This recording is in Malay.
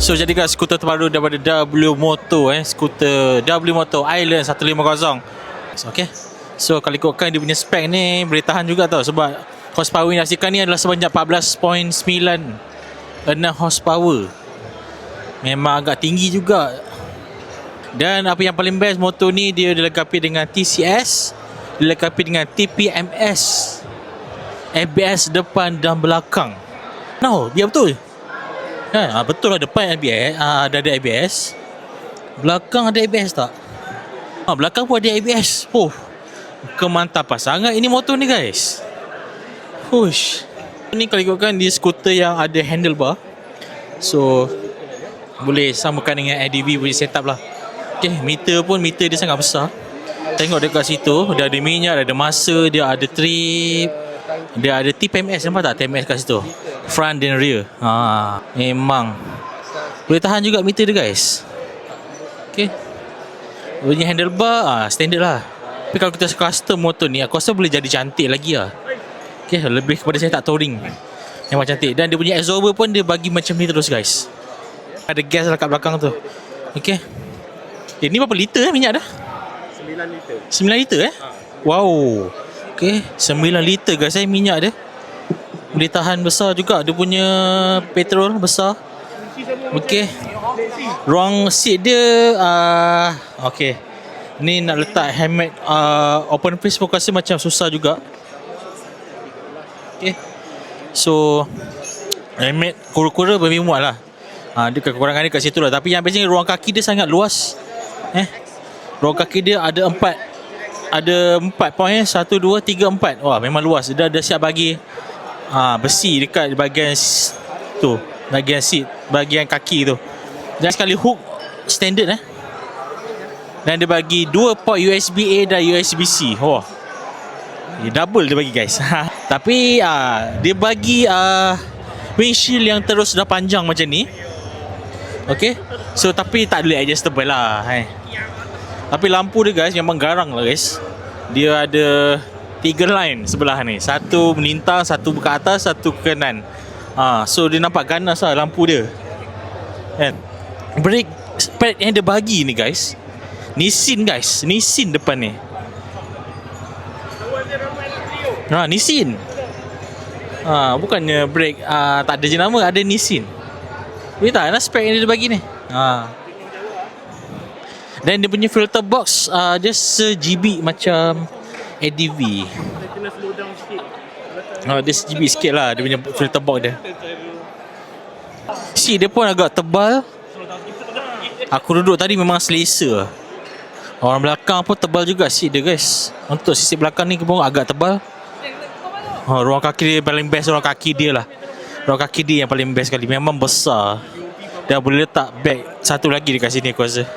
So jadi guys, skuter terbaru daripada W Moto, skuter W Moto Island 150. Okay. So kalau ikutkan dia punya spek ni, boleh tahan juga tau. Sebab horsepower yang dikasihkan ni adalah sebanyak 14.96 horsepower. Memang agak tinggi juga. Dan apa yang paling best, motor ni dia dilengkapi dengan TCS, dilengkapi dengan TPMS, ABS depan dan belakang. No, biar betul. Betul lah, depan ABS, ada ABS. Belakang ada ABS tak? Belakang pun ada ABS. Kemantapan sangat ini motor ni guys. Hush. Ni kalau ikutkan dia skuter yang ada handlebar. So boleh samakan dengan ADV punya setup lah. Okay, meter dia sangat besar. Tengok dekat situ, dia ada minyak, dia ada masa, dia ada trip, dia ada TPMS. Nampak tak TPMS kat situ? Front dan rear. Memang boleh tahan juga meter dia guys. Okay, bunyi handlebar standard lah. Tapi kalau kita custom motor ni, aku rasa boleh jadi cantik lagi lah. Okay, lebih kepada saya tak touring, memang cantik. Dan dia punya absorber pun dia bagi macam ni terus guys. Ada gas lah kat belakang tu. Okay, ni berapa liter minyak dah? 9 liter. 9 liter Wow. Okay, 9 liter guys minyak dia. Boleh tahan besar juga. Dia punya petrol besar. Okay, ruang seat dia okay. Ni nak letak helmet open face pun rasa macam susah juga. Okay, so helmet kura-kura lebih muat lah. Dia kekurangan dia kat situ lah. Tapi yang bestnya ruang kaki dia sangat luas. Ruang kaki dia ada 4 poin. 1, 2, 3, 4. Wah, memang luas. Dia dah siap bagi besi dekat bahagian tu, bahagian seat, bahagian kaki tu. Dan sekali hook standard Dan dia bagi 2 port USB-A dan USB-C. Wah, double dia bagi guys. Tapi dia bagi windshield yang terus dah panjang macam ni. Okay, so tapi tak boleh adjustable lah. Tapi lampu dia guys memang garang lah guys. Dia ada 3 line sebelah ni. Satu melintang, satu ke atas, satu ke kanan. So dia nampak ganas lah lampu dia. Brake pad yang dia bagi ni guys, Nissin guys. Nissin depan ni. Nissin. Bukannya brake tak ada je nama, ada Nissin. Boleh tak spek yang dia bagi ni. Dan dia punya filter box dia se-GB macam ADV. Kena slow down sikit. Dia se-GB sikit lah dia punya filter box dia. Seat dia pun agak tebal. Aku duduk tadi memang selesa. Orang belakang pun tebal juga seat dia guys. Untuk sisi belakang ni pun agak tebal. Ruang kaki dia paling best. Ruang kaki dia lah. Ruang kaki dia yang paling best kali. Memang besar. Dah boleh letak bag satu lagi dekat sini aku rasa.